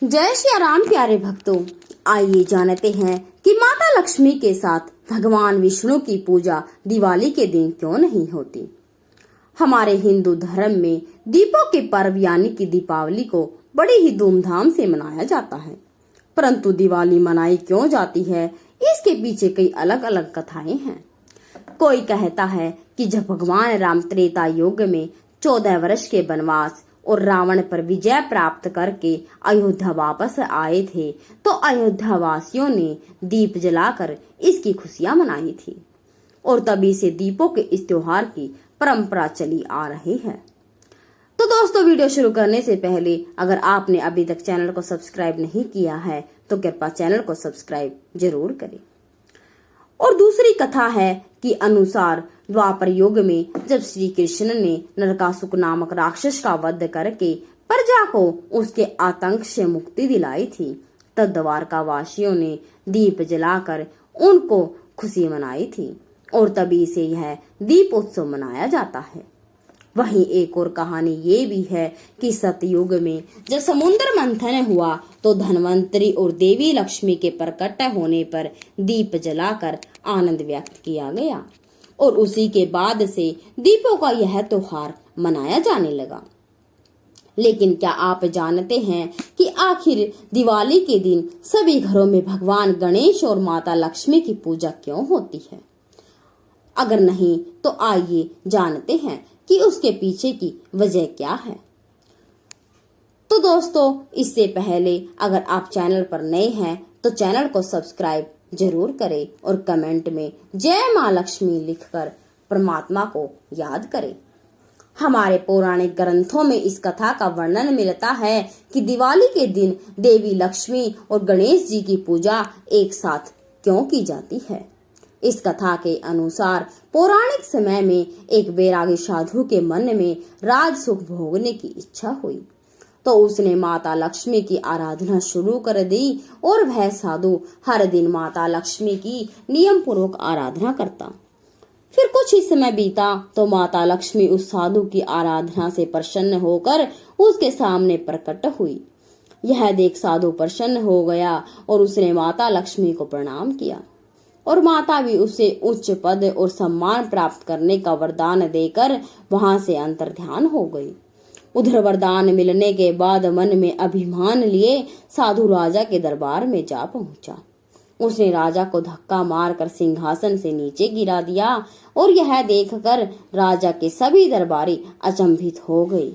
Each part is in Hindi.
जय श्री राम प्यारे भक्तों, आइए जानते हैं कि माता लक्ष्मी के साथ भगवान विष्णु की पूजा दिवाली के दिन क्यों नहीं होती। हमारे हिंदू धर्म में दीपों के पर्व यानी कि दीपावली को बड़ी ही धूमधाम से मनाया जाता है, परंतु दिवाली मनाई क्यों जाती है, इसके पीछे कई अलग अलग कथाएं हैं। कोई कहता है कि जब भगवान राम त्रेता युग में 14 वर्ष के वनवास और रावण पर विजय प्राप्त करके अयोध्या वापस आए थे, तो अयोध्या वासियों ने दीप जलाकर इसकी खुशियां मनाई थी और तभी से दीपों के इस त्योहार की परंपरा चली आ रही है। तो दोस्तों, वीडियो शुरू करने से पहले अगर आपने अभी तक चैनल को सब्सक्राइब नहीं किया है तो कृपया चैनल को सब्सक्राइब जरूर करें। और दूसरी कथा है कि अनुसार द्वापर युग में जब श्री कृष्ण ने नरकासुर नामक राक्षस का वध करके प्रजा को उसके आतंक से मुक्ति दिलाई थी, तब द्वारका वासियों ने दीप जलाकर उनको खुशी मनाई थी और तभी से यह दीप उत्सव मनाया जाता है। वहीं एक और कहानी ये भी है कि सतयुग में जब समुद्र मंथन हुआ तो धन्वंतरी और देवी लक्ष्मी के प्रकट होने पर दीप जलाकर आनंद व्यक्त किया गया और उसी के बाद से दीपों का यह त्योहार मनाया जाने लगा। लेकिन क्या आप जानते हैं कि आखिर दिवाली के दिन सभी घरों में भगवान गणेश और माता लक्ष्मी की पूजा क्यों होती है? अगर नहीं तो आइए जानते हैं कि उसके पीछे की वजह क्या है। तो दोस्तों, इससे पहले अगर आप चैनल पर नए हैं तो चैनल को सब्सक्राइब जरूर करें और कमेंट में जय मां लक्ष्मी लिखकर परमात्मा को याद करें। हमारे पौराणिक ग्रंथों में इस कथा का वर्णन मिलता है कि दिवाली के दिन देवी लक्ष्मी और गणेश जी की पूजा एक साथ क्यों की जाती है। इस कथा के अनुसार पौराणिक समय में एक बैरागी साधु के मन में राज सुख भोगने की इच्छा हुई, तो उसने माता लक्ष्मी की आराधना शुरू कर दी और वह साधु हर दिन माता लक्ष्मी की नियम पूर्वक आराधना करता। फिर कुछ ही समय बीता तो माता लक्ष्मी उस साधु की आराधना से प्रसन्न होकर उसके सामने प्रकट हुई। यह देख साधु प्रसन्न हो गया और उसने माता लक्ष्मी को प्रणाम किया और माता भी उसे उच्च पद और सम्मान प्राप्त करने का वरदान देकर वहां से अंतर्ध्यान हो गई। उधर वरदान मिलने के बाद मन में अभिमान लिए साधु राजा के दरबार में जा पहुंचा। उसने राजा को धक्का मारकर सिंहासन से नीचे गिरा दिया और यह देखकर राजा के सभी दरबारी अचंभित हो गए।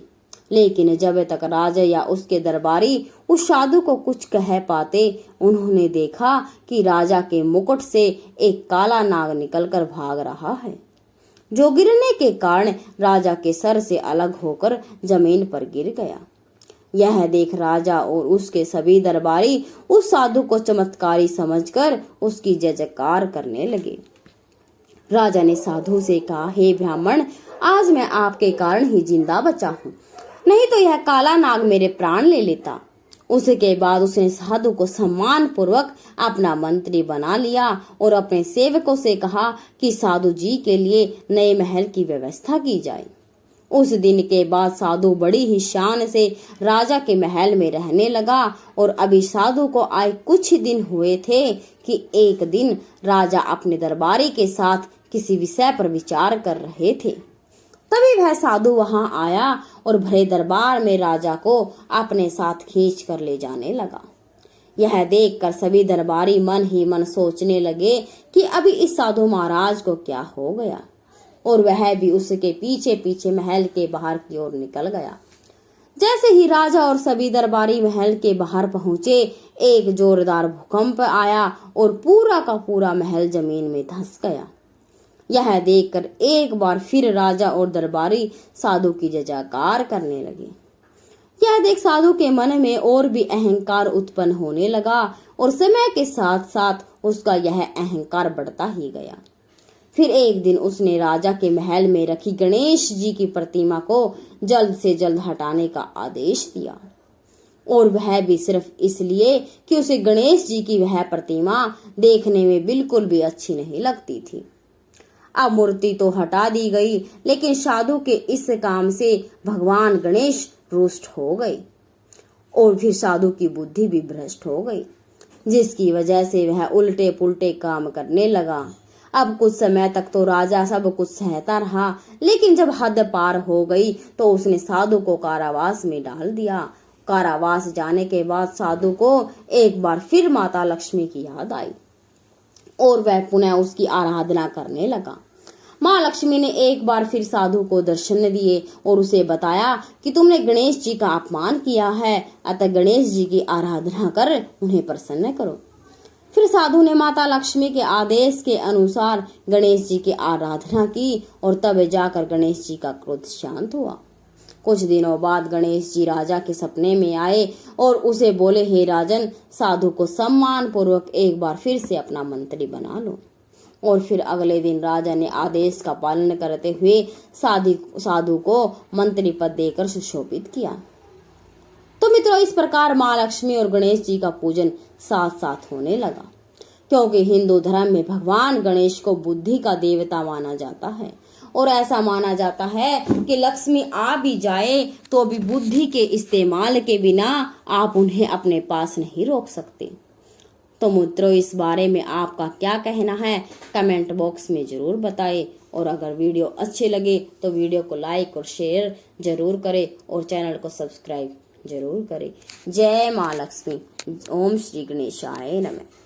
लेकिन जब तक राजा या उसके दरबारी उस साधु को कुछ कह पाते, उन्होंने देखा कि राजा के मुकुट से एक काला नाग निकलकर भाग रहा है, जो गिरने के कारण राजा के सर से अलग होकर जमीन पर गिर गया। यह देख राजा और उसके सभी दरबारी उस साधु को चमत्कारी समझकर उसकी जय जयकार करने लगे। राजा ने साधु से कहा, हे ब्राह्मण, आज मैं आपके कारण ही जिंदा बचा हूँ, नहीं तो यह काला नाग मेरे प्राण ले लेता। उसके बाद उसने साधु को सम्मान पूर्वक अपना मंत्री बना लिया और अपने सेवकों से कहा कि साधु जी के लिए नए महल की व्यवस्था की जाए। उस दिन के बाद साधु बड़ी ही शान से राजा के महल में रहने लगा और अभी साधु को आए कुछ ही दिन हुए थे कि एक दिन राजा अपने दरबारी के साथ किसी विषय पर विचार कर रहे थे। तभी वह साधु वहां आया और भरे दरबार में राजा को अपने साथ खींच कर ले जाने लगा। यह देखकर सभी दरबारी मन ही मन सोचने लगे कि अभी इस साधु महाराज को क्या हो गया, और वह भी उसके पीछे पीछे महल के बाहर की ओर निकल गया। जैसे ही राजा और सभी दरबारी महल के बाहर पहुंचे, एक जोरदार भूकंप आया और पूरा का पूरा महल जमीन में धंस गया। यह देखकर एक बार फिर राजा और दरबारी साधु की जय जयकार करने लगे। यह देख साधु के मन में और भी अहंकार उत्पन्न होने लगा और समय के साथ साथ उसका यह अहंकार बढ़ता ही गया। फिर एक दिन उसने राजा के महल में रखी गणेश जी की प्रतिमा को जल्द से जल्द हटाने का आदेश दिया, और वह भी सिर्फ इसलिए कि उसे गणेश जी की वह प्रतिमा देखने में बिल्कुल भी अच्छी नहीं लगती थी। अब मूर्ति तो हटा दी गई, लेकिन साधु के इस काम से भगवान गणेश रुष्ट हो गए और फिर साधु की बुद्धि भी भ्रष्ट हो गई, जिसकी वजह से वह उल्टे पुल्टे काम करने लगा। अब कुछ समय तक तो राजा सब कुछ सहता रहा, लेकिन जब हद पार हो गई तो उसने साधु को कारावास में डाल दिया। कारावास जाने के बाद साधु को एक बार फिर माता लक्ष्मी की याद आई और वह पुनः उसकी आराधना करने लगा। माँ लक्ष्मी ने एक बार फिर साधु को दर्शन दिए और उसे बताया कि तुमने गणेश जी का अपमान किया है, अतः गणेश जी की आराधना कर उन्हें प्रसन्न करो। फिर साधु ने माता लक्ष्मी के आदेश के अनुसार गणेश जी की आराधना की और तब जाकर गणेश जी का क्रोध शांत हुआ। कुछ दिनों बाद गणेश जी राजा के सपने में आए और उसे बोले, हे राजन, साधु को सम्मान पूर्वक एक बार फिर से अपना मंत्री बना लो। और फिर अगले दिन राजा ने आदेश का पालन करते हुए साधु को मंत्री पद देकर सुशोभित किया। तो मित्रों, इस प्रकार माँ लक्ष्मी और गणेश जी का पूजन साथ साथ होने लगा, क्योंकि हिंदू धर्म में भगवान गणेश को बुद्धि का देवता माना जाता है और ऐसा माना जाता है कि लक्ष्मी आ भी जाए तो भी बुद्धि के इस्तेमाल के बिना आप उन्हें अपने पास नहीं रोक सकते। तो मित्रों, इस बारे में आपका क्या कहना है कमेंट बॉक्स में जरूर बताएं और अगर वीडियो अच्छे लगे तो वीडियो को लाइक और शेयर जरूर करें और चैनल को सब्सक्राइब जरूर करें। जय माँ लक्ष्मी। ओम श्री गणेशाय नमः।